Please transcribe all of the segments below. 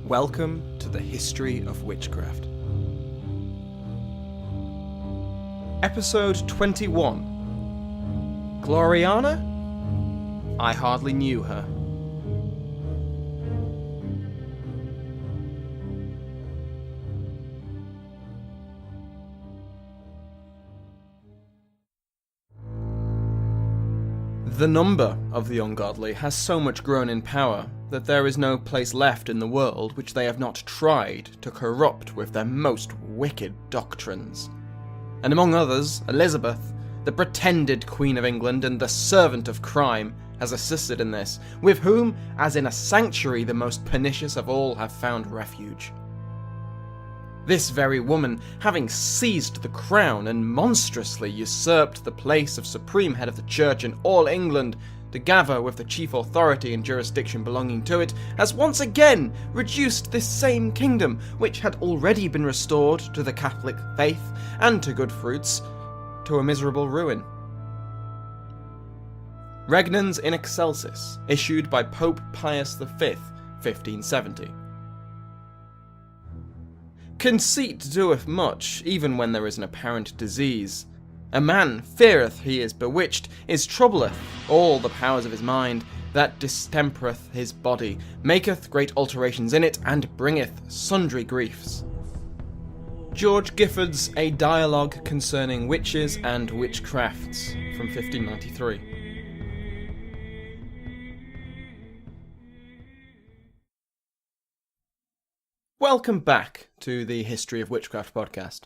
Welcome to the History of Witchcraft. Episode 21. Gloriana? I hardly knew her. The number of the ungodly has so much grown in power that there is no place left in the world which they have not tried to corrupt with their most wicked doctrines. And among others, Elizabeth, the pretended Queen of England and the servant of crime, has assisted in this, with whom, as in a sanctuary, the most pernicious of all have found refuge. This very woman, having seized the crown and monstrously usurped the place of supreme head of the church in all England, together with the chief authority and jurisdiction belonging to it, has once again reduced this same kingdom, which had already been restored to the Catholic faith and to good fruits, to a miserable ruin. Regnans in Excelsis, issued by Pope Pius V, 1570. Conceit doeth much, even when there is an apparent disease. A man feareth he is bewitched, is troubleth all the powers of his mind, that distempereth his body, maketh great alterations in it, and bringeth sundry griefs. George Gifford's A Dialogue Concerning Witches and Witchcrafts, from 1593. Welcome back to the History of Witchcraft podcast.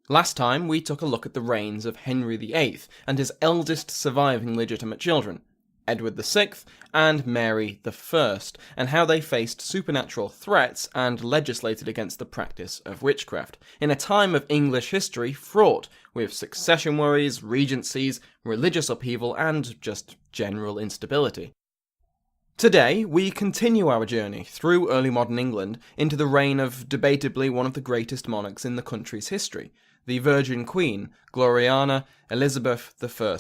Last time we took a look at the reigns of Henry VIII and his eldest surviving legitimate children, Edward VI and Mary I, and how they faced supernatural threats and legislated against the practice of witchcraft, in a time of English history fraught with succession worries, regencies, religious upheaval, and just general instability. Today, we continue our journey through early modern England into the reign of debatably one of the greatest monarchs in the country's history, the Virgin Queen, Gloriana Elizabeth I.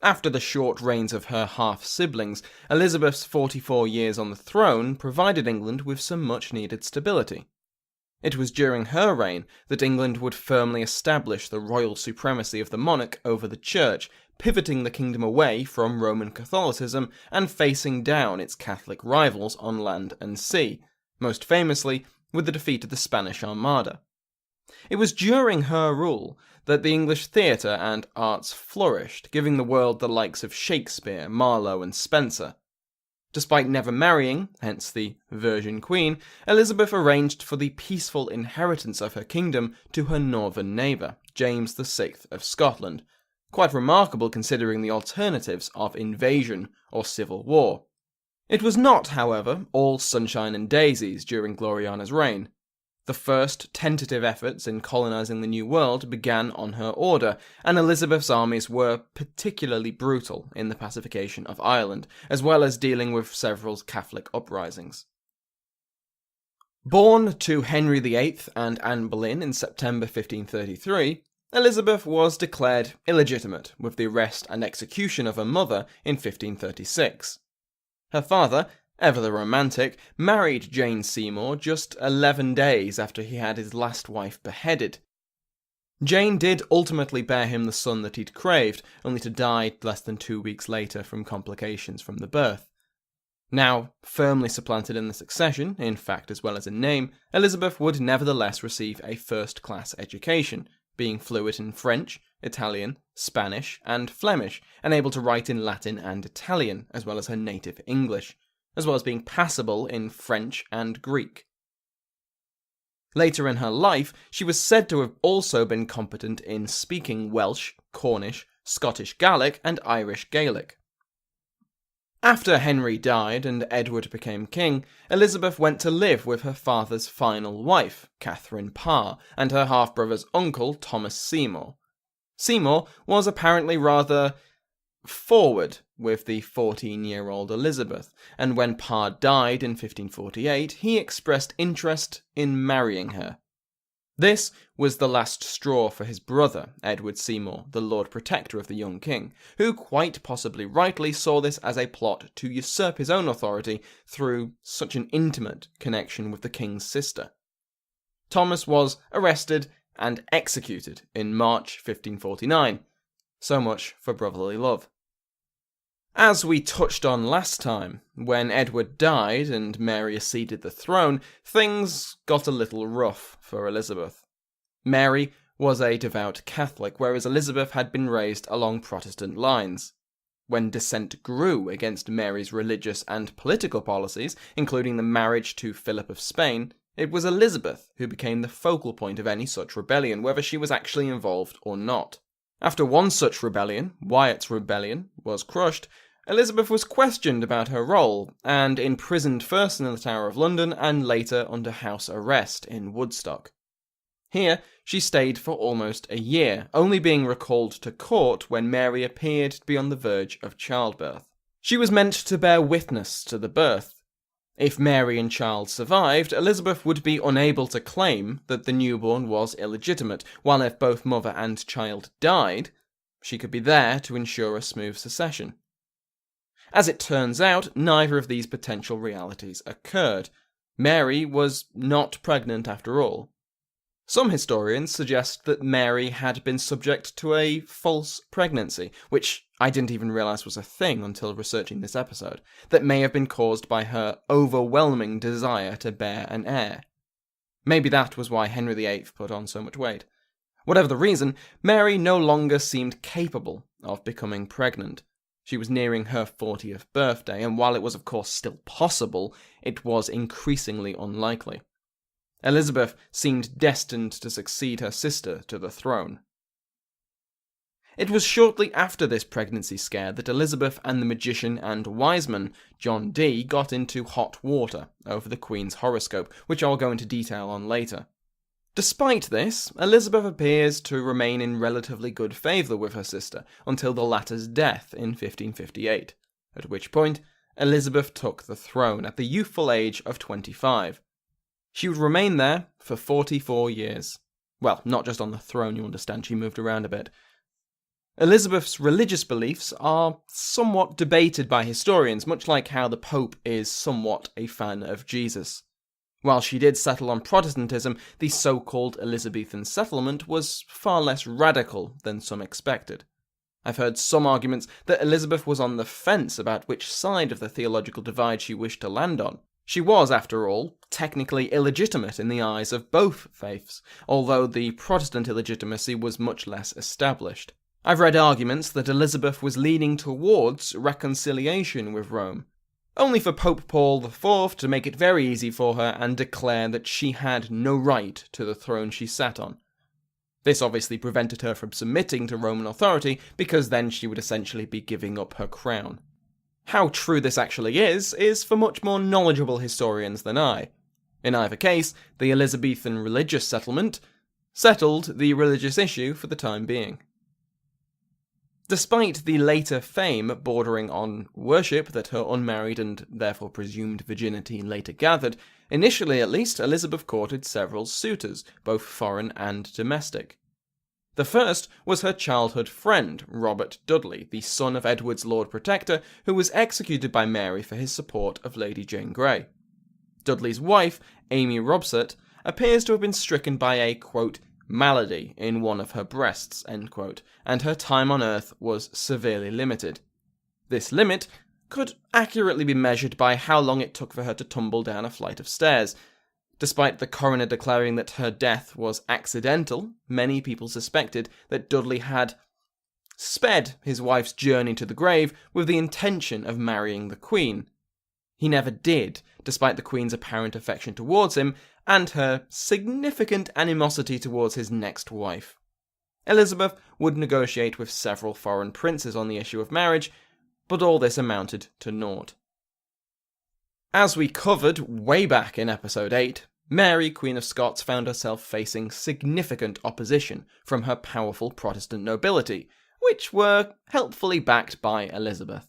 After the short reigns of her half-siblings, Elizabeth's 44 years on the throne provided England with some much-needed stability. It was during her reign that England would firmly establish the royal supremacy of the monarch over the church, pivoting the kingdom away from Roman Catholicism and facing down its Catholic rivals on land and sea, most famously with the defeat of the Spanish Armada. It was during her rule that the English theatre and arts flourished, giving the world the likes of Shakespeare, Marlowe, and Spenser. Despite never marrying, hence the Virgin Queen, Elizabeth arranged for the peaceful inheritance of her kingdom to her northern neighbour, James VI of Scotland, quite remarkable considering the alternatives of invasion or civil war. It was not, however, all sunshine and daisies during Gloriana's reign. The first tentative efforts in colonising the New World began on her order, and Elizabeth's armies were particularly brutal in the pacification of Ireland, as well as dealing with several Catholic uprisings. Born to Henry VIII and Anne Boleyn in September 1533, Elizabeth was declared illegitimate with the arrest and execution of her mother in 1536. Her father, ever the romantic, married Jane Seymour just 11 days after he had his last wife beheaded. Jane did ultimately bear him the son that he'd craved, only to die less than 2 weeks later from complications from the birth. Now firmly supplanted in the succession, in fact as well as in name, Elizabeth would nevertheless receive a first-class education, being fluent in French, Italian, Spanish, and Flemish, and able to write in Latin and Italian, as well as her native English, as well as being passable in French and Greek. Later in her life, she was said to have also been competent in speaking Welsh, Cornish, Scottish Gaelic, and Irish Gaelic. After Henry died and Edward became king, Elizabeth went to live with her father's final wife, Catherine Parr, and her half-brother's uncle, Thomas Seymour. Seymour was apparently rather forward with the 14-year-old Elizabeth, and when Parr died in 1548, he expressed interest in marrying her. This was the last straw for his brother, Edward Seymour, the Lord Protector of the young king, who quite possibly rightly saw this as a plot to usurp his own authority through such an intimate connection with the king's sister. Thomas was arrested and executed in March 1549. So much for brotherly love. As we touched on last time, when Edward died and Mary acceded the throne, things got a little rough for Elizabeth. Mary was a devout Catholic, whereas Elizabeth had been raised along Protestant lines. When dissent grew against Mary's religious and political policies, including the marriage to Philip of Spain, it was Elizabeth who became the focal point of any such rebellion, whether she was actually involved or not. After one such rebellion, Wyatt's Rebellion, was crushed, Elizabeth was questioned about her role, and imprisoned first in the Tower of London and later under house arrest in Woodstock. Here, she stayed for almost a year, only being recalled to court when Mary appeared to be on the verge of childbirth. She was meant to bear witness to the birth. If Mary and child survived, Elizabeth would be unable to claim that the newborn was illegitimate, while if both mother and child died, she could be there to ensure a smooth succession. As it turns out, neither of these potential realities occurred. Mary was not pregnant after all. Some historians suggest that Mary had been subject to a false pregnancy, which I didn't even realise was a thing until researching this episode, that may have been caused by her overwhelming desire to bear an heir. Maybe that was why Henry VIII put on so much weight. Whatever the reason, Mary no longer seemed capable of becoming pregnant. She was nearing her 40th birthday, and while it was of course still possible, it was increasingly unlikely. Elizabeth seemed destined to succeed her sister to the throne. It was shortly after this pregnancy scare that Elizabeth and the magician and wise man, John Dee, got into hot water over the Queen's horoscope, which I'll go into detail on later. Despite this, Elizabeth appears to remain in relatively good favour with her sister until the latter's death in 1558, at which point Elizabeth took the throne at the youthful age of 25. She would remain there for 44 years. Well, not just on the throne, you understand, she moved around a bit. Elizabeth's religious beliefs are somewhat debated by historians, much like how the Pope is somewhat a fan of Jesus. While she did settle on Protestantism, the so-called Elizabethan settlement was far less radical than some expected. I've heard some arguments that Elizabeth was on the fence about which side of the theological divide she wished to land on. She was, after all, technically illegitimate in the eyes of both faiths, although the Protestant illegitimacy was much less established. I've read arguments that Elizabeth was leaning towards reconciliation with Rome, only for Pope Paul IV to make it very easy for her and declare that she had no right to the throne she sat on. This obviously prevented her from submitting to Roman authority, because then she would essentially be giving up her crown. How true this actually is for much more knowledgeable historians than I. In either case, the Elizabethan religious settlement settled the religious issue for the time being. Despite the later fame bordering on worship that her unmarried and therefore presumed virginity later gathered, initially at least Elizabeth courted several suitors, both foreign and domestic. The first was her childhood friend, Robert Dudley, the son of Edward's Lord Protector, who was executed by Mary for his support of Lady Jane Grey. Dudley's wife, Amy Robsart, appears to have been stricken by a, quote, malady in one of her breasts, end quote, and her time on earth was severely limited. This limit could accurately be measured by how long it took for her to tumble down a flight of stairs. Despite the coroner declaring that her death was accidental, many people suspected that Dudley had sped his wife's journey to the grave with the intention of marrying the Queen. He never did, despite the Queen's apparent affection towards him and her significant animosity towards his next wife. Elizabeth would negotiate with several foreign princes on the issue of marriage, but all this amounted to naught. As we covered way back in episode 8, Mary, Queen of Scots, found herself facing significant opposition from her powerful Protestant nobility, which were helpfully backed by Elizabeth.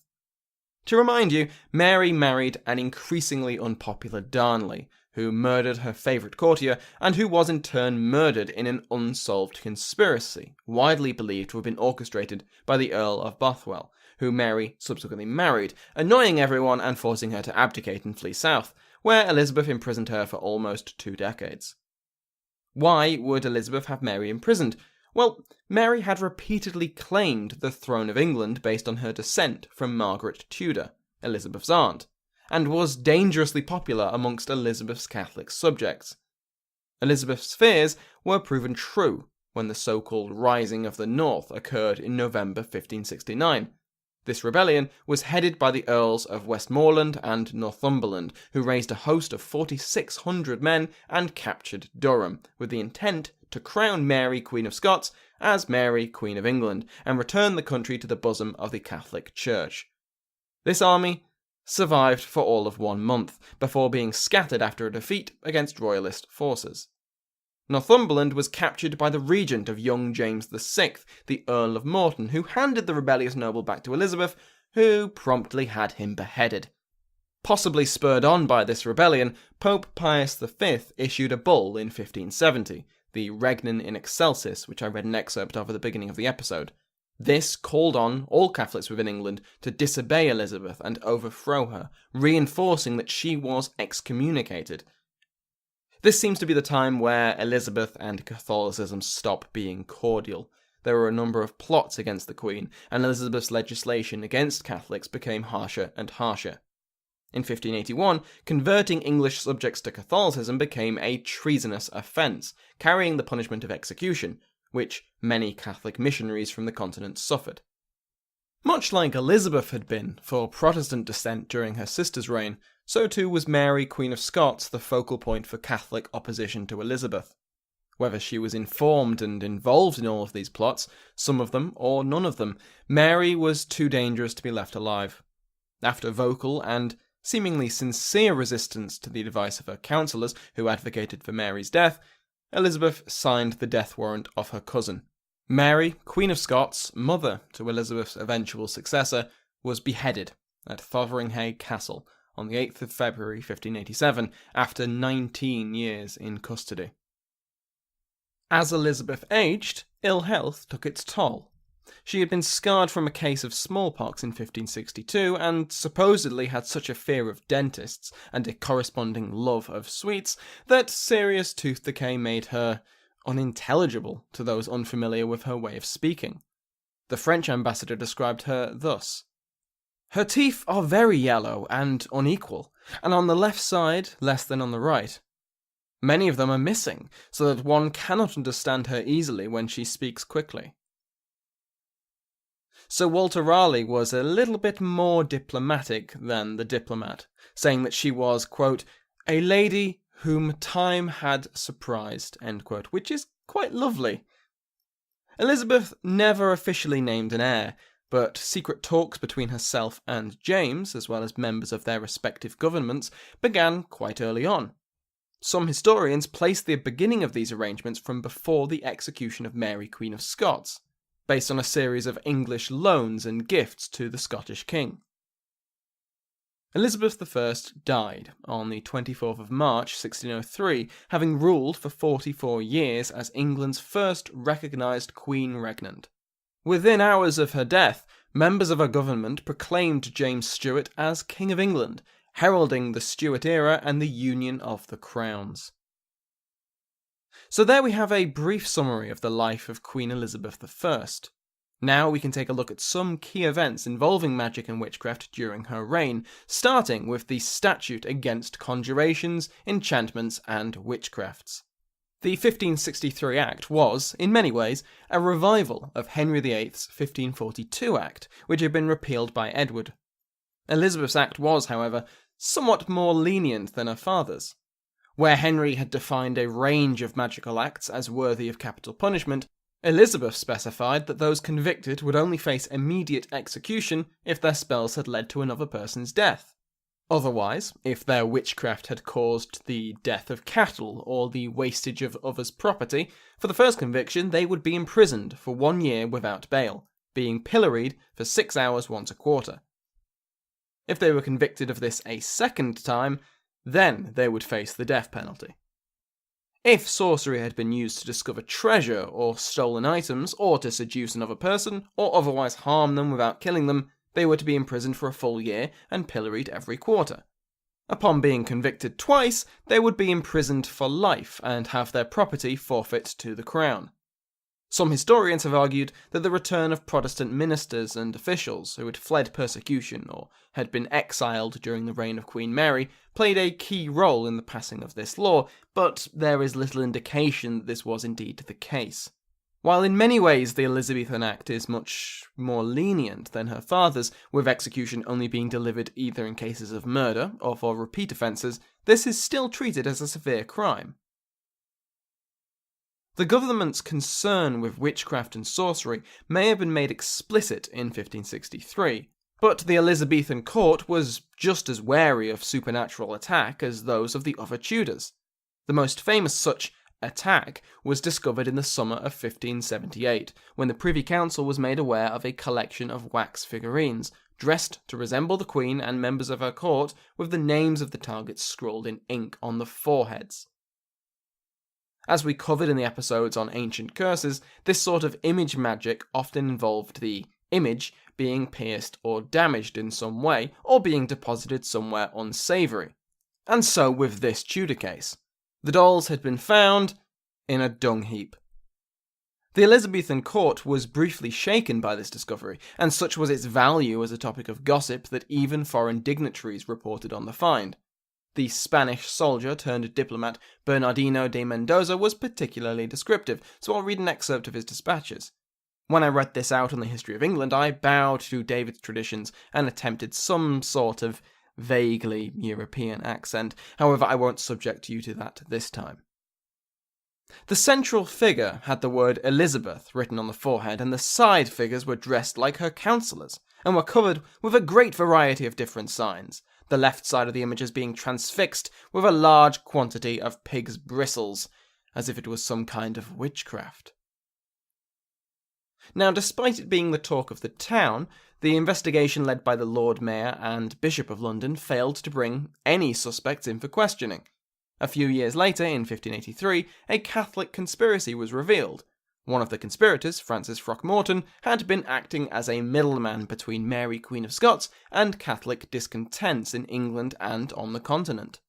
To remind you, Mary married an increasingly unpopular Darnley, who murdered her favourite courtier, and who was in turn murdered in an unsolved conspiracy, widely believed to have been orchestrated by the Earl of Bothwell, who Mary subsequently married, annoying everyone and forcing her to abdicate and flee south, where Elizabeth imprisoned her for almost 2 decades. Why would Elizabeth have Mary imprisoned? Well, Mary had repeatedly claimed the throne of England based on her descent from Margaret Tudor, Elizabeth's aunt, and was dangerously popular amongst Elizabeth's Catholic subjects. Elizabeth's fears were proven true when the so-called Rising of the North occurred in November 1569. This rebellion was headed by the Earls of Westmoreland and Northumberland, who raised a host of 4,600 men and captured Durham, with the intent to crown Mary Queen of Scots as Mary Queen of England, and return the country to the bosom of the Catholic Church. This army survived for all of 1 month, before being scattered after a defeat against royalist forces. Northumberland was captured by the regent of young James VI, the Earl of Morton, who handed the rebellious noble back to Elizabeth, who promptly had him beheaded. Possibly spurred on by this rebellion, Pope Pius V issued a bull in 1570, the Regnum in Excelsis, which I read an excerpt of at the beginning of the episode. This called on all Catholics within England to disobey Elizabeth and overthrow her, reinforcing that she was excommunicated. This seems to be the time where Elizabeth and Catholicism stop being cordial. There were a number of plots against the Queen, and Elizabeth's legislation against Catholics became harsher and harsher. In 1581, converting English subjects to Catholicism became a treasonous offence, carrying the punishment of execution, which many Catholic missionaries from the continent suffered. Much like Elizabeth had been for Protestant descent during her sister's reign, so too was Mary, Queen of Scots, the focal point for Catholic opposition to Elizabeth. Whether she was informed and involved in all of these plots, some of them or none of them, Mary was too dangerous to be left alive. After vocal and seemingly sincere resistance to the advice of her counsellors, who advocated for Mary's death, Elizabeth signed the death warrant of her cousin. Mary, Queen of Scots, mother to Elizabeth's eventual successor, was beheaded at Fotheringhay Castle on the 8th of February 1587, after 19 years in custody. As Elizabeth aged, ill health took its toll. She had been scarred from a case of smallpox in 1562, and supposedly had such a fear of dentists and a corresponding love of sweets that serious tooth decay made her unintelligible to those unfamiliar with her way of speaking. The French ambassador described her thus: "Her teeth are very yellow and unequal, and on the left side less than on the right. Many of them are missing, so that one cannot understand her easily when she speaks quickly." Sir Walter Raleigh was a little bit more diplomatic than the diplomat, saying that she was, quote, "a lady whom time had surprised," end quote, which is quite lovely. Elizabeth never officially named an heir, but secret talks between herself and James, as well as members of their respective governments, began quite early on. Some historians place the beginning of these arrangements from before the execution of Mary, Queen of Scots, based on a series of English loans and gifts to the Scottish king. Elizabeth I died on the 24th of March 1603, having ruled for 44 years as England's first recognised Queen Regnant. Within hours of her death, members of her government proclaimed James Stuart as King of England, heralding the Stuart era and the union of the crowns. So there we have a brief summary of the life of Queen Elizabeth I. Now we can take a look at some key events involving magic and witchcraft during her reign, starting with the statute against conjurations, enchantments, and witchcrafts. The 1563 Act was, in many ways, a revival of Henry VIII's 1542 Act, which had been repealed by Edward. Elizabeth's Act was, however, somewhat more lenient than her father's. Where Henry had defined a range of magical acts as worthy of capital punishment, Elizabeth specified that those convicted would only face immediate execution if their spells had led to another person's death. Otherwise, if their witchcraft had caused the death of cattle or the wastage of others' property, for the first conviction they would be imprisoned for 1 year without bail, being pilloried for 6 hours once a quarter. If they were convicted of this a second time, Then they would face the death penalty. If sorcery had been used to discover treasure or stolen items, or to seduce another person, or otherwise harm them without killing them, they were to be imprisoned for a full year and pilloried every quarter. Upon being convicted twice, they would be imprisoned for life and have their property forfeit to the crown. Some historians have argued that the return of Protestant ministers and officials who had fled persecution or had been exiled during the reign of Queen Mary played a key role in the passing of this law, but there is little indication that this was indeed the case. While in many ways the Elizabethan Act is much more lenient than her father's, with execution only being delivered either in cases of murder or for repeat offences, this is still treated as a severe crime. The government's concern with witchcraft and sorcery may have been made explicit in 1563, but the Elizabethan court was just as wary of supernatural attack as those of the other Tudors. The most famous such attack was discovered in the summer of 1578, when the Privy Council was made aware of a collection of wax figurines, dressed to resemble the Queen and members of her court, with the names of the targets scrawled in ink on the foreheads. As we covered in the episodes on ancient curses, this sort of image magic often involved the image being pierced or damaged in some way, or being deposited somewhere unsavoury. And so with this Tudor case. The dolls had been found in a dung heap. The Elizabethan court was briefly shaken by this discovery, and such was its value as a topic of gossip that even foreign dignitaries reported on the find. The Spanish soldier turned diplomat Bernardino de Mendoza was particularly descriptive, so I'll read an excerpt of his dispatches. When I read this out on the history of England, I bowed to David's traditions and attempted some sort of vaguely European accent. However, I won't subject you to that this time. The central figure had the word Elizabeth written on the forehead, and the side figures were dressed like her counsellors, and were covered with a great variety of different signs, the left side of the images being transfixed with a large quantity of pig's bristles, as if it was some kind of witchcraft. Now, despite it being the talk of the town, the investigation led by the Lord Mayor and Bishop of London failed to bring any suspects in for questioning. A few years later, in 1583, a Catholic conspiracy was revealed. One of the conspirators, Francis Throckmorton, had been acting as a middleman between Mary Queen of Scots and Catholic discontents in England and on the continent.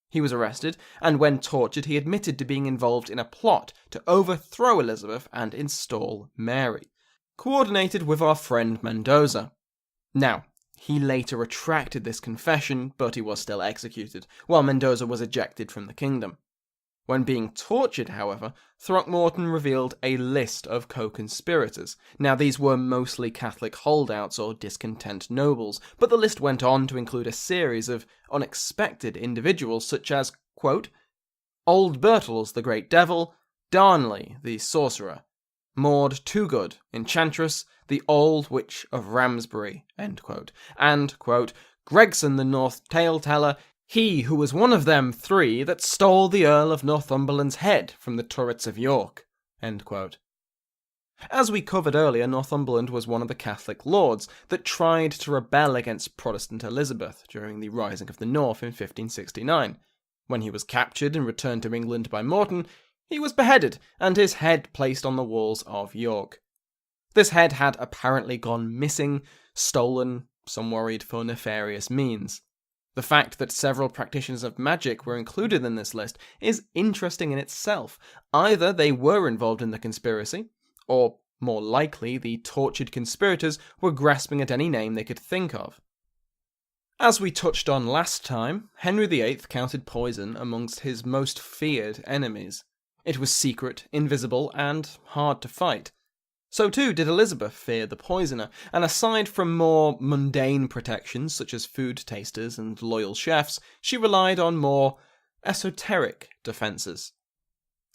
He was arrested, and when tortured he admitted to being involved in a plot to overthrow Elizabeth and install Mary, coordinated with our friend Mendoza. Now, he later retracted this confession, but he was still executed, while Mendoza was ejected from the kingdom. When being tortured, however, Throckmorton revealed a list of co-conspirators. Now, these were mostly Catholic holdouts or discontent nobles, but the list went on to include a series of unexpected individuals such as, quote, Old Bertles the Great Devil, Darnley the Sorcerer, Maud Toogood, Enchantress, the Old Witch of Ramsbury, end quote, and, quote, Gregson the North Tale Teller, he who was one of them three that stole the Earl of Northumberland's head from the turrets of York. End quote. As we covered earlier, Northumberland was one of the Catholic lords that tried to rebel against Protestant Elizabeth during the Rising of the North in 1569. When he was captured and returned to England by Morton, he was beheaded and his head placed on the walls of York. This head had apparently gone missing, stolen, some worried for nefarious means. The fact that several practitioners of magic were included in this list is interesting in itself. Either they were involved in the conspiracy, or, more likely, the tortured conspirators were grasping at any name they could think of. As we touched on last time, Henry VIII counted poison amongst his most feared enemies. It was secret, invisible, and hard to fight. So too did Elizabeth fear the poisoner, and aside from more mundane protections such as food tasters and loyal chefs, she relied on more esoteric defences.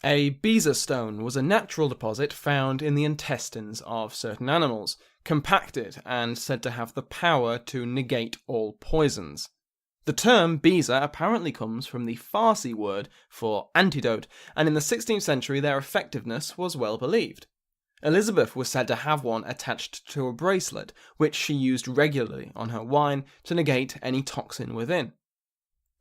A Beezer stone was a natural deposit found in the intestines of certain animals, compacted and said to have the power to negate all poisons. The term Beezer apparently comes from the Farsi word for antidote, and in the 16th century their effectiveness was well believed. Elizabeth was said to have one attached to a bracelet, which she used regularly on her wine to negate any toxin within.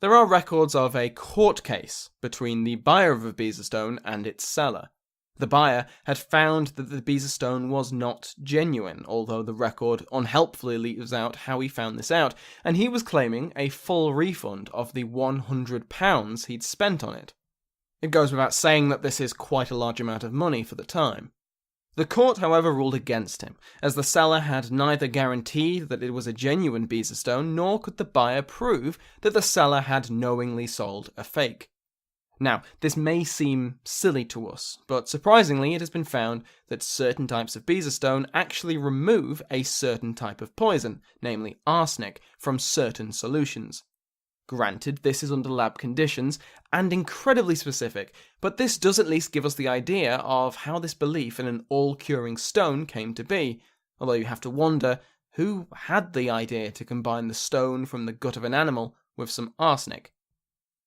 There are records of a court case between the buyer of a beezer stone and its seller. The buyer had found that the beezer stone was not genuine, although the record unhelpfully leaves out how he found this out, and he was claiming a full refund of the £100 he'd spent on it. It goes without saying that this is quite a large amount of money for the time. The court, however, ruled against him, as the seller had neither guaranteed that it was a genuine beezer stone, nor could the buyer prove that the seller had knowingly sold a fake. Now, this may seem silly to us, but surprisingly it has been found that certain types of beezer stone actually remove a certain type of poison, namely arsenic, from certain solutions. Granted, this is under lab conditions and incredibly specific, but this does at least give us the idea of how this belief in an all-curing stone came to be, although you have to wonder who had the idea to combine the stone from the gut of an animal with some arsenic.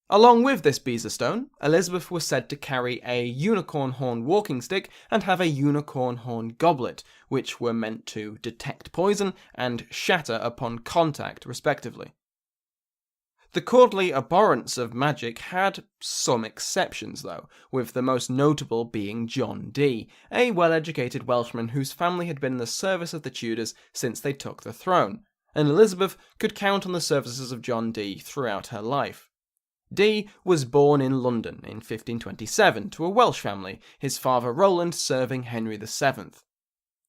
Along with this beezer stone, Elizabeth was said to carry a unicorn horn walking stick and have a unicorn horn goblet, which were meant to detect poison and shatter upon contact, respectively. The courtly abhorrence of magic had some exceptions, though, with the most notable being John Dee, a well-educated Welshman whose family had been in the service of the Tudors since they took the throne, and Elizabeth could count on the services of John Dee throughout her life. Dee was born in London in 1527 to a Welsh family, his father Roland serving Henry VII.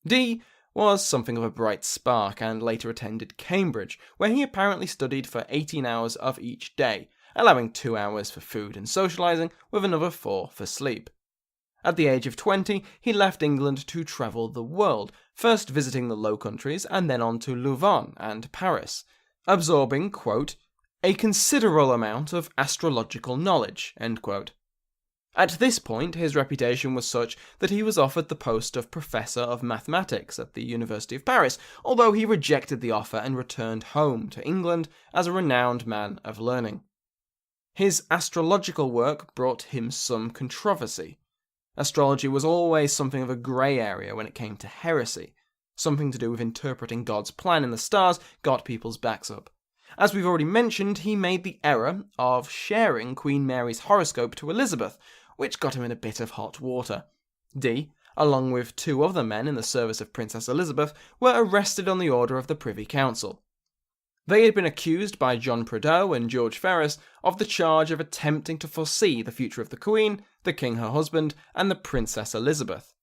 Dee was something of a bright spark and later attended Cambridge, where he apparently studied for 18 hours of each day, allowing 2 hours for food and socialising, with another 4 for sleep. At the age of 20, he left England to travel the world, first visiting the Low Countries and then on to Louvain and Paris, absorbing, quote, a considerable amount of astrological knowledge, end quote. At this point, his reputation was such that he was offered the post of Professor of Mathematics at the University of Paris, although he rejected the offer and returned home to England as a renowned man of learning. His astrological work brought him some controversy. Astrology was always something of a grey area when it came to heresy. Something to do with interpreting God's plan in the stars got people's backs up. As we've already mentioned, he made the error of sharing Queen Mary's horoscope to Elizabeth, which got him in a bit of hot water. Dee, along with 2 other men in the service of Princess Elizabeth, were arrested on the order of the Privy Council. They had been accused by John Prideaux and George Ferrers of the charge of attempting to foresee the future of the Queen, the King her husband, and the Princess Elizabeth.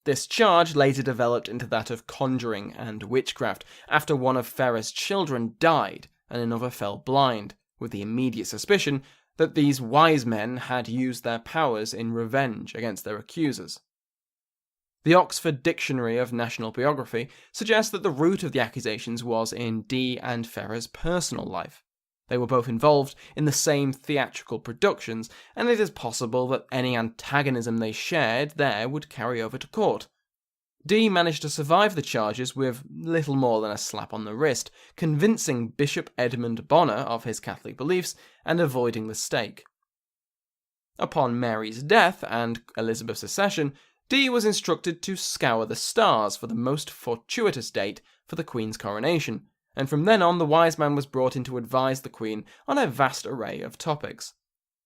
This charge later developed into that of conjuring and witchcraft, after one of Ferrers' children died and another fell blind, with the immediate suspicion that these wise men had used their powers in revenge against their accusers. The Oxford Dictionary of National Biography suggests that the root of the accusations was in Dee and Ferrers' personal life. They were both involved in the same theatrical productions, and it is possible that any antagonism they shared there would carry over to court. Dee managed to survive the charges with little more than a slap on the wrist, convincing Bishop Edmund Bonner of his Catholic beliefs and avoiding the stake. Upon Mary's death and Elizabeth's accession, Dee was instructed to scour the stars for the most fortuitous date for the Queen's coronation, and from then on the wise man was brought in to advise the Queen on a vast array of topics.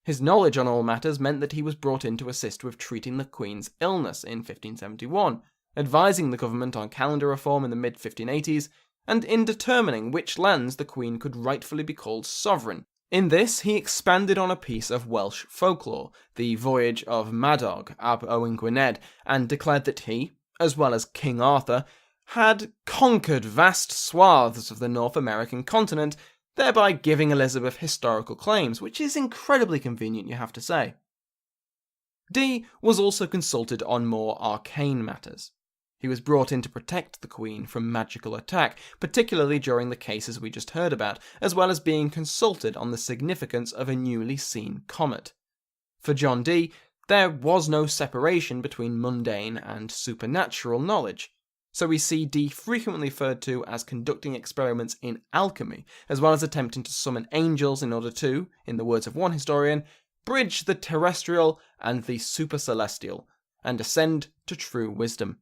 His knowledge on all matters meant that he was brought in to assist with treating the Queen's illness in 1571, advising the government on calendar reform in the mid-1580s, and in determining which lands the Queen could rightfully be called sovereign. In this, he expanded on a piece of Welsh folklore, the voyage of Madog ab Owain Gwynedd, and declared that he, as well as King Arthur, had conquered vast swaths of the North American continent, thereby giving Elizabeth historical claims, which is incredibly convenient, you have to say. Dee was also consulted on more arcane matters. He was brought in to protect the Queen from magical attack, particularly during the cases we just heard about, as well as being consulted on the significance of a newly seen comet. For John Dee, there was no separation between mundane and supernatural knowledge, so we see Dee frequently referred to as conducting experiments in alchemy, as well as attempting to summon angels in order to, in the words of one historian, bridge the terrestrial and the supercelestial, and ascend to true wisdom.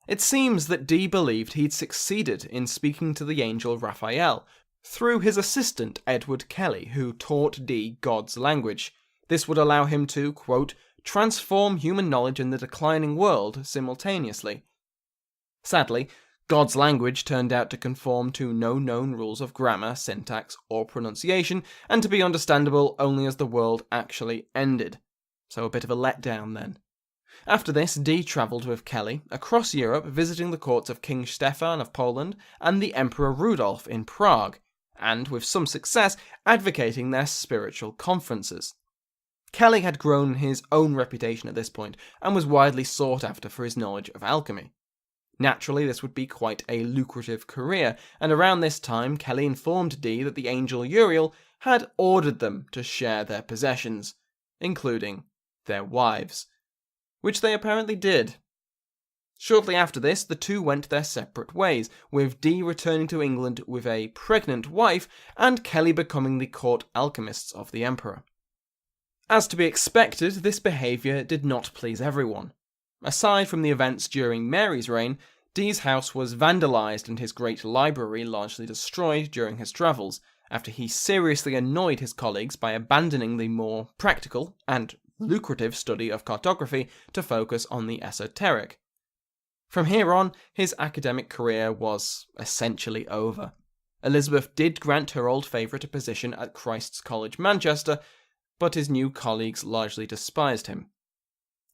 It seems that Dee believed he'd succeeded in speaking to the angel Raphael, through his assistant Edward Kelly, who taught Dee God's language. This would allow him to, quote, transform human knowledge in the declining world simultaneously. Sadly, God's language turned out to conform to no known rules of grammar, syntax, or pronunciation, and to be understandable only as the world actually ended. So a bit of a letdown then. After this, Dee travelled with Kelly across Europe, visiting the courts of King Stefan of Poland and the Emperor Rudolf in Prague, and, with some success, advocating their spiritual conferences. Kelly had grown his own reputation at this point, and was widely sought after for his knowledge of alchemy. Naturally, this would be quite a lucrative career, and around this time Kelly informed Dee that the angel Uriel had ordered them to share their possessions, including their wives, which they apparently did. Shortly after this, the two went their separate ways, with Dee returning to England with a pregnant wife, and Kelly becoming the court alchemists of the emperor. As to be expected, this behaviour did not please everyone. Aside from the events during Mary's reign, Dee's house was vandalised and his great library largely destroyed during his travels, after he seriously annoyed his colleagues by abandoning the more practical and lucrative study of cartography to focus on the esoteric. From here on, his academic career was essentially over. Elizabeth did grant her old favourite a position at Christ's College, Manchester, but his new colleagues largely despised him.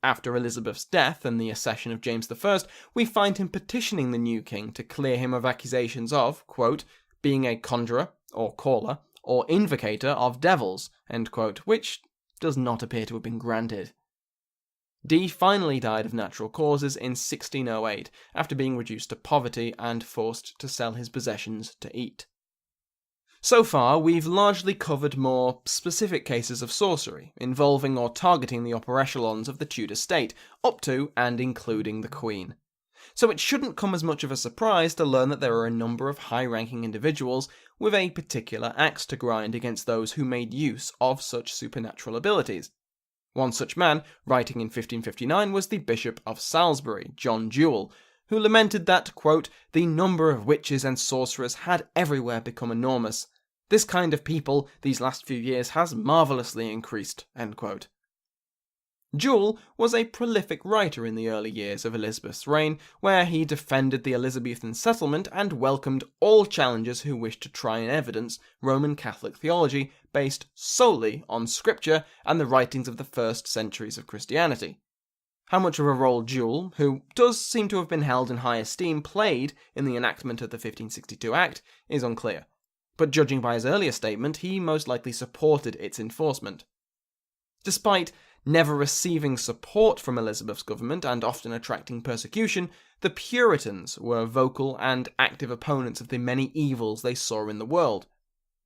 After Elizabeth's death and the accession of James I, we find him petitioning the new king to clear him of accusations of, quote, being a conjurer, or caller, or invocator of devils, end quote, which does not appear to have been granted. Dee finally died of natural causes in 1608, after being reduced to poverty and forced to sell his possessions to eat. So far, we've largely covered more specific cases of sorcery, involving or targeting the upper echelons of the Tudor state, up to and including the Queen. So it shouldn't come as much of a surprise to learn that there are a number of high-ranking individuals with a particular axe to grind against those who made use of such supernatural abilities. One such man, writing in 1559, was the Bishop of Salisbury, John Dee, who lamented that, quote, the number of witches and sorcerers had everywhere become enormous. This kind of people, these last few years, has marvellously increased, end quote. Dee was a prolific writer in the early years of Elizabeth's reign, where he defended the Elizabethan settlement and welcomed all challengers who wished to try and evidence Roman Catholic theology based solely on scripture and the writings of the first centuries of Christianity. How much of a role Dee, who does seem to have been held in high esteem, played in the enactment of the 1562 Act is unclear, but judging by his earlier statement, he most likely supported its enforcement. Despite never receiving support from Elizabeth's government and often attracting persecution, the Puritans were vocal and active opponents of the many evils they saw in the world.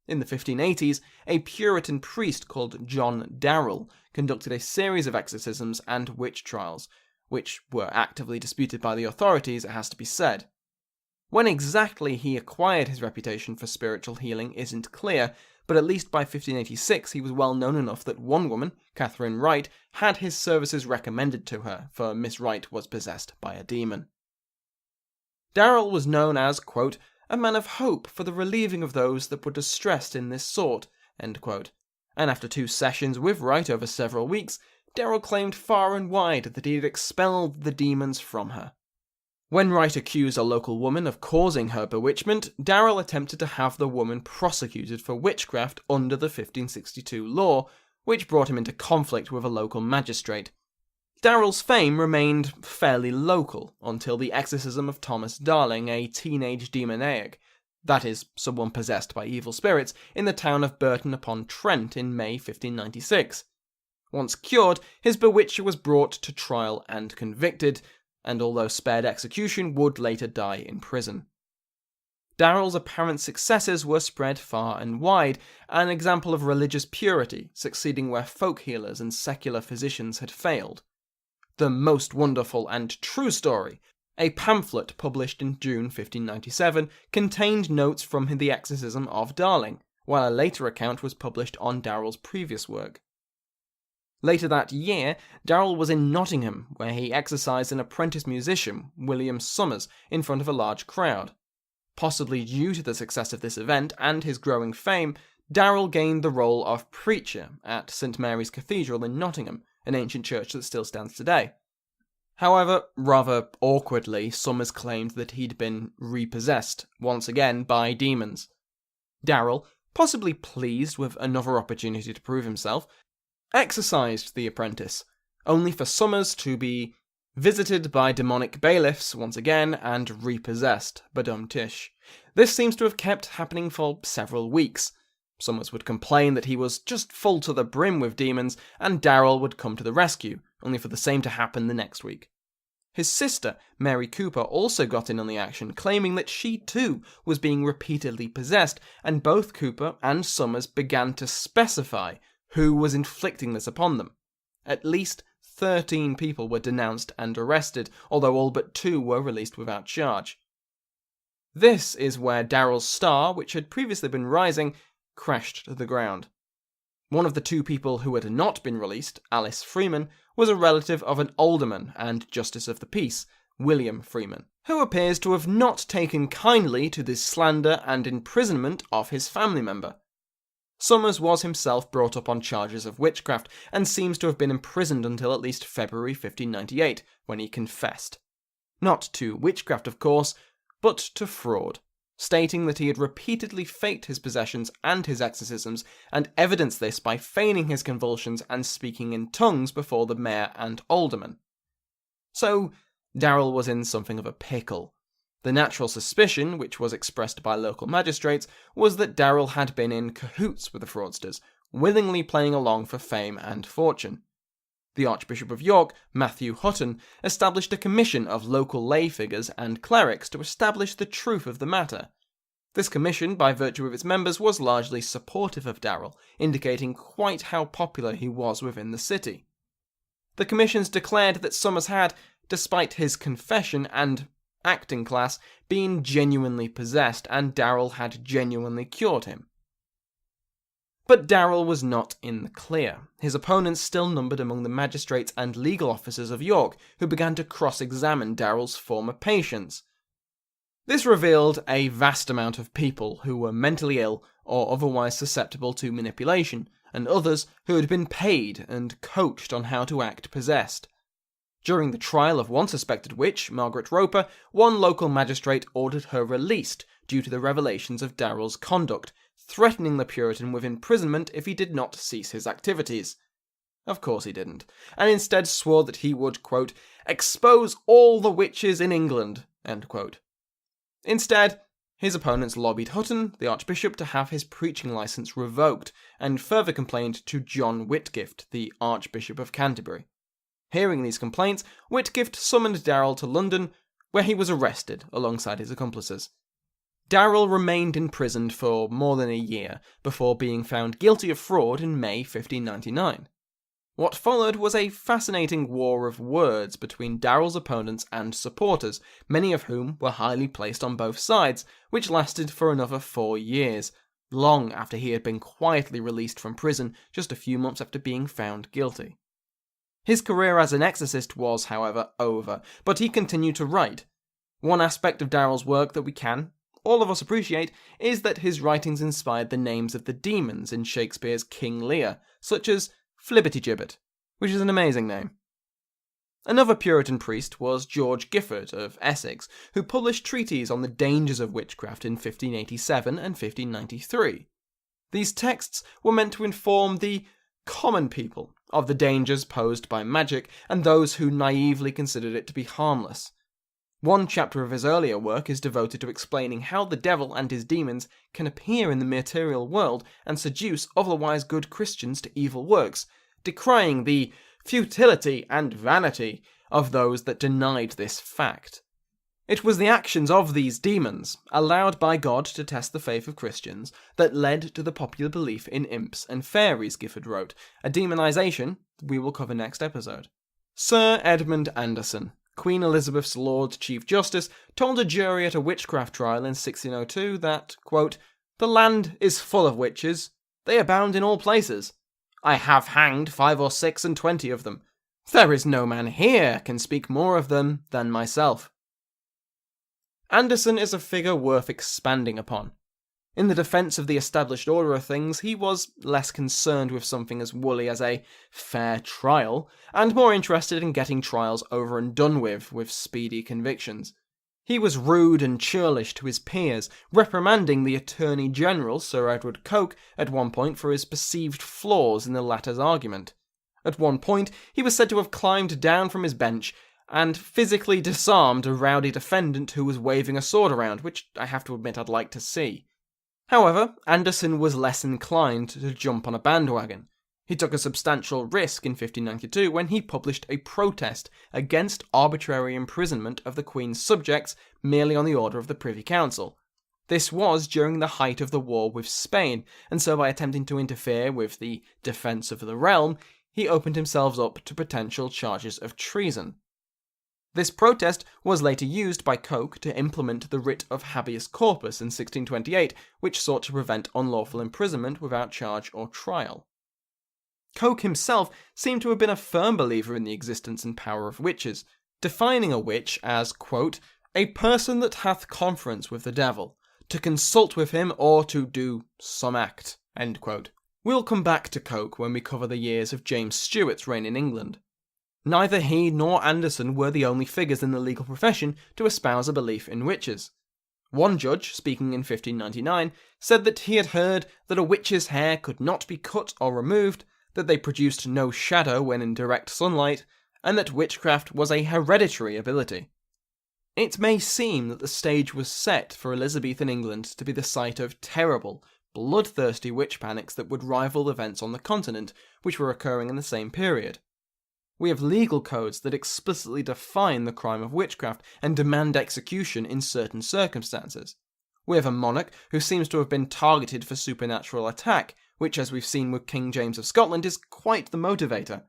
In the 1580s, a Puritan priest called John Dee conducted a series of exorcisms and witch trials, which were actively disputed by the authorities, it has to be said. When exactly he acquired his reputation for spiritual healing isn't clear, but at least by 1586 he was well known enough that one woman, Catherine Wright, had his services recommended to her, for Miss Wright was possessed by a demon. Dee was known as, quote, a man of hope for the relieving of those that were distressed in this sort, end quote. And after 2 sessions with Wright over several weeks, Dee claimed far and wide that he had expelled the demons from her. When Wright accused a local woman of causing her bewitchment, Dee attempted to have the woman prosecuted for witchcraft under the 1562 law, which brought him into conflict with a local magistrate. Dee's fame remained fairly local until the exorcism of Thomas Darling, a teenage demoniac, that is, someone possessed by evil spirits, in the town of Burton-upon-Trent in May 1596. Once cured, his bewitcher was brought to trial and convicted, and although spared execution, would later die in prison. Dee's apparent successes were spread far and wide, an example of religious purity, succeeding where folk healers and secular physicians had failed. The Most Wonderful and True Story, a pamphlet published in June 1597, contained notes from the exorcism of Darling, while a later account was published on Dee's previous work. Later that year, Dee was in Nottingham, where he exorcised an apprentice musician, William Summers, in front of a large crowd. Possibly due to the success of this event and his growing fame, Darrell gained the role of preacher at St Mary's Cathedral in Nottingham, an ancient church that still stands today. However, rather awkwardly, Somers claimed that he'd been repossessed, once again, by demons. Darrell, possibly pleased with another opportunity to prove himself, exorcised the apprentice, only for Somers to be visited by demonic bailiffs once again and repossessed, badum-tish. This seems to have kept happening for several weeks. Somers would complain that he was just full to the brim with demons, and Darrell would come to the rescue, only for the same to happen the next week. His sister, Mary Cooper, also got in on the action, claiming that she too was being repeatedly possessed, and both Cooper and Somers began to specify who was inflicting this upon them. At least 13 people were denounced and arrested, although all but 2 were released without charge. This is where Darrell's star, which had previously been rising, crashed to the ground. One of the 2 people who had not been released, Alice Freeman, was a relative of an alderman and justice of the peace, William Freeman, who appears to have not taken kindly to the slander and imprisonment of his family member. Somers was himself brought up on charges of witchcraft, and seems to have been imprisoned until at least February 1598, when he confessed. Not to witchcraft, of course, but to fraud, stating that he had repeatedly faked his possessions and his exorcisms, and evidenced this by feigning his convulsions and speaking in tongues before the mayor and aldermen. So, Darrell was in something of a pickle. The natural suspicion, which was expressed by local magistrates, was that Darrell had been in cahoots with the fraudsters, willingly playing along for fame and fortune. The Archbishop of York, Matthew Hutton, established a commission of local lay figures and clerics to establish the truth of the matter. This commission, by virtue of its members, was largely supportive of Darrell, indicating quite how popular he was within the city. The commissions declared that Somers had, despite his confession and acting class, been genuinely possessed, and Darrell had genuinely cured him. But Darrell was not in the clear. His opponents still numbered among the magistrates and legal officers of York, who began to cross-examine Darrell's former patients. This revealed a vast amount of people who were mentally ill or otherwise susceptible to manipulation, and others who had been paid and coached on how to act possessed. During the trial of one suspected witch, Margaret Roper, one local magistrate ordered her released due to the revelations of Darrell's conduct, threatening the Puritan with imprisonment if he did not cease his activities. Of course he didn't, and instead swore that he would, quote, expose all the witches in England, end quote. Instead, his opponents lobbied Hutton, the Archbishop, to have his preaching licence revoked, and further complained to John Whitgift, the Archbishop of Canterbury. Hearing these complaints, Whitgift summoned Darrell to London, where he was arrested alongside his accomplices. Darrell remained imprisoned for more than a year before being found guilty of fraud in May 1599. What followed was a fascinating war of words between Darrell's opponents and supporters, many of whom were highly placed on both sides, which lasted for another 4 years, long after he had been quietly released from prison just a few months after being found guilty. His career as an exorcist was, however, over, but he continued to write. One aspect of Darrell's work that we can, all of us, appreciate is that his writings inspired the names of the demons in Shakespeare's King Lear, such as Flibbertigibbet, which is an amazing name. Another Puritan priest was George Gifford of Essex, who published treatises on the dangers of witchcraft in 1587 and 1593. These texts were meant to inform the common people of the dangers posed by magic and those who naively considered it to be harmless. One chapter of his earlier work is devoted to explaining how the devil and his demons can appear in the material world and seduce otherwise good Christians to evil works, decrying the futility and vanity of those that denied this fact. It was the actions of these demons, allowed by God to test the faith of Christians, that led to the popular belief in imps and fairies, Gifford wrote, a demonization we will cover next episode. Sir Edmund Anderson, Queen Elizabeth's Lord Chief Justice, told a jury at a witchcraft trial in 1602 that, quote, "The land is full of witches. They abound in all places. I have hanged 5 or 6 and 20 of them. There is no man here can speak more of them than myself." Anderson is a figure worth expanding upon. In the defence of the established order of things, he was less concerned with something as woolly as a fair trial, and more interested in getting trials over and done with speedy convictions. He was rude and churlish to his peers, reprimanding the Attorney General, Sir Edward Coke, at one point for his perceived flaws in the latter's argument. At one point, he was said to have climbed down from his bench and physically disarmed a rowdy defendant who was waving a sword around, which I have to admit I'd like to see. However, Anderson was less inclined to jump on a bandwagon. He took a substantial risk in 1592 when he published a protest against arbitrary imprisonment of the Queen's subjects merely on the order of the Privy Council. This was during the height of the war with Spain, and so by attempting to interfere with the defence of the realm, he opened himself up to potential charges of treason. This protest was later used by Coke to implement the writ of habeas corpus in 1628, which sought to prevent unlawful imprisonment without charge or trial. Coke himself seemed to have been a firm believer in the existence and power of witches, defining a witch as, quote, a person that hath conference with the devil, to consult with him or to do some act, end quote. We'll come back to Coke when we cover the years of James Stuart's reign in England. Neither he nor Anderson were the only figures in the legal profession to espouse a belief in witches. One judge, speaking in 1599, said that he had heard that a witch's hair could not be cut or removed, that they produced no shadow when in direct sunlight, and that witchcraft was a hereditary ability. It may seem that the stage was set for Elizabethan England to be the site of terrible, bloodthirsty witch panics that would rival events on the continent, which were occurring in the same period. We have legal codes that explicitly define the crime of witchcraft and demand execution in certain circumstances. We have a monarch who seems to have been targeted for supernatural attack, which, as we've seen with King James of Scotland, is quite the motivator.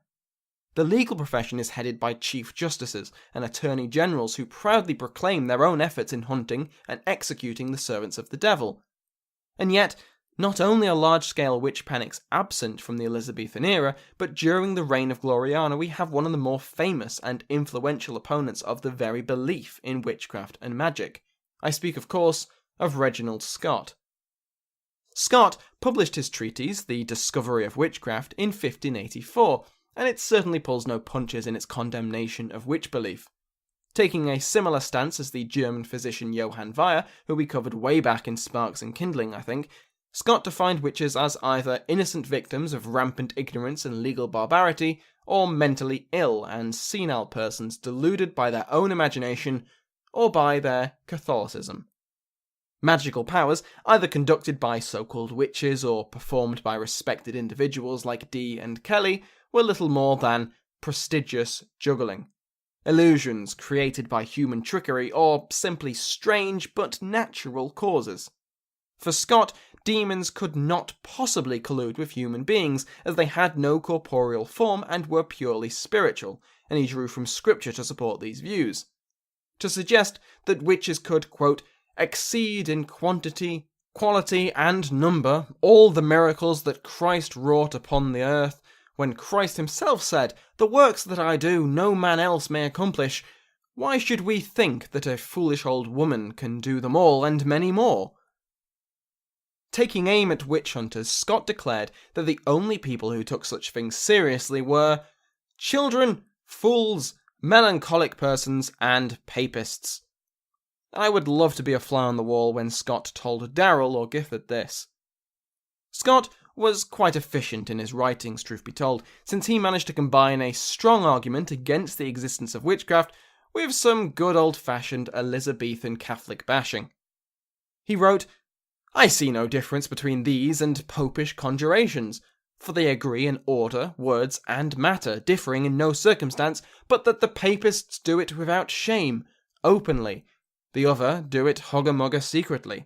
The legal profession is headed by chief justices and attorney generals who proudly proclaim their own efforts in hunting and executing the servants of the devil. And yet, not only are large-scale witch panics absent from the Elizabethan era, but during the reign of Gloriana we have one of the more famous and influential opponents of the very belief in witchcraft and magic. I speak, of course, of Reginald Scot. Scot published his treatise, The Discovery of Witchcraft, in 1584, and it certainly pulls no punches in its condemnation of witch belief. Taking a similar stance as the German physician Johann Weyer, who we covered way back in Sparks and Kindling, I think, Scot defined witches as either innocent victims of rampant ignorance and legal barbarity, or mentally ill and senile persons deluded by their own imagination or by their Catholicism. Magical powers, either conducted by so-called witches or performed by respected individuals like Dee and Kelly, were little more than prestigious juggling. Illusions created by human trickery or simply strange but natural causes. For Scot, demons could not possibly collude with human beings, as they had no corporeal form and were purely spiritual, and he drew from scripture to support these views. To suggest that witches could, quote, exceed in quantity, quality, and number all the miracles that Christ wrought upon the earth, when Christ himself said, the works that I do no man else may accomplish, why should we think that a foolish old woman can do them all and many more? Taking aim at witch hunters, Scot declared that the only people who took such things seriously were children, fools, melancholic persons, and papists. I would love to be a fly on the wall when Scot told Darrell or Gifford this. Scot was quite efficient in his writings, truth be told, since he managed to combine a strong argument against the existence of witchcraft with some good old-fashioned Elizabethan Catholic bashing. He wrote, I see no difference between these and popish conjurations, for they agree in order, words, and matter, differing in no circumstance, but that the papists do it without shame, openly, the other do it hugger-mugger secretly.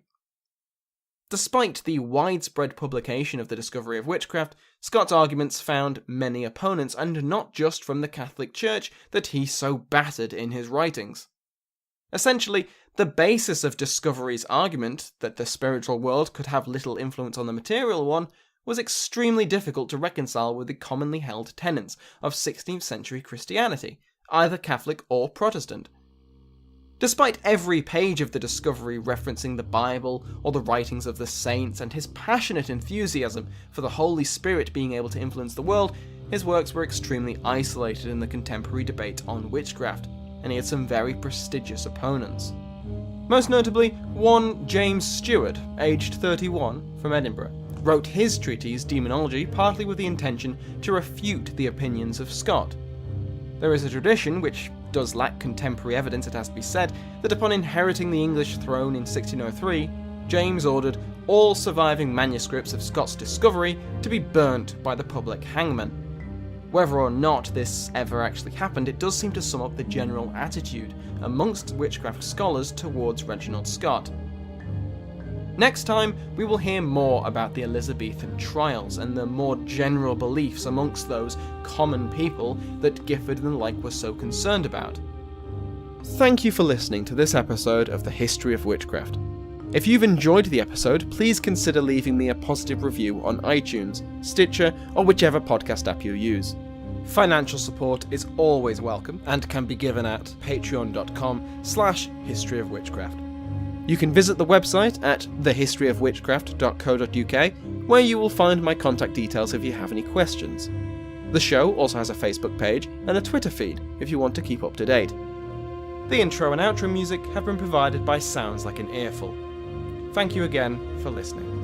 Despite the widespread publication of the discovery of witchcraft, Scot's arguments found many opponents, and not just from the Catholic Church that he so battered in his writings. Essentially, the basis of Discovery's argument, that the spiritual world could have little influence on the material one, was extremely difficult to reconcile with the commonly held tenets of 16th century Christianity, either Catholic or Protestant. Despite every page of the Discovery referencing the Bible or the writings of the saints and his passionate enthusiasm for the Holy Spirit being able to influence the world, his works were extremely isolated in the contemporary debate on witchcraft, and he had some very prestigious opponents. Most notably, one James Stuart, aged 31, from Edinburgh, wrote his treatise Demonology partly with the intention to refute the opinions of Scott. There is a tradition, which does lack contemporary evidence it has to be said, that upon inheriting the English throne in 1603, James ordered all surviving manuscripts of Scott's Discovery to be burnt by the public hangman. Whether or not this ever actually happened, it does seem to sum up the general attitude amongst witchcraft scholars towards Reginald Scott. Next time, we will hear more about the Elizabethan trials and the more general beliefs amongst those common people that Gifford and the like were so concerned about. Thank you for listening to this episode of the History of Witchcraft. If you've enjoyed the episode, please consider leaving me a positive review on iTunes, Stitcher, or whichever podcast app you use. Financial support is always welcome and can be given at patreon.com/historyofwitchcraft. You can visit the website at thehistoryofwitchcraft.co.uk, where you will find my contact details if you have any questions. The show also has a Facebook page and a Twitter feed if you want to keep up to date. The intro and outro music have been provided by Sounds Like an Earful. Thank you again for listening.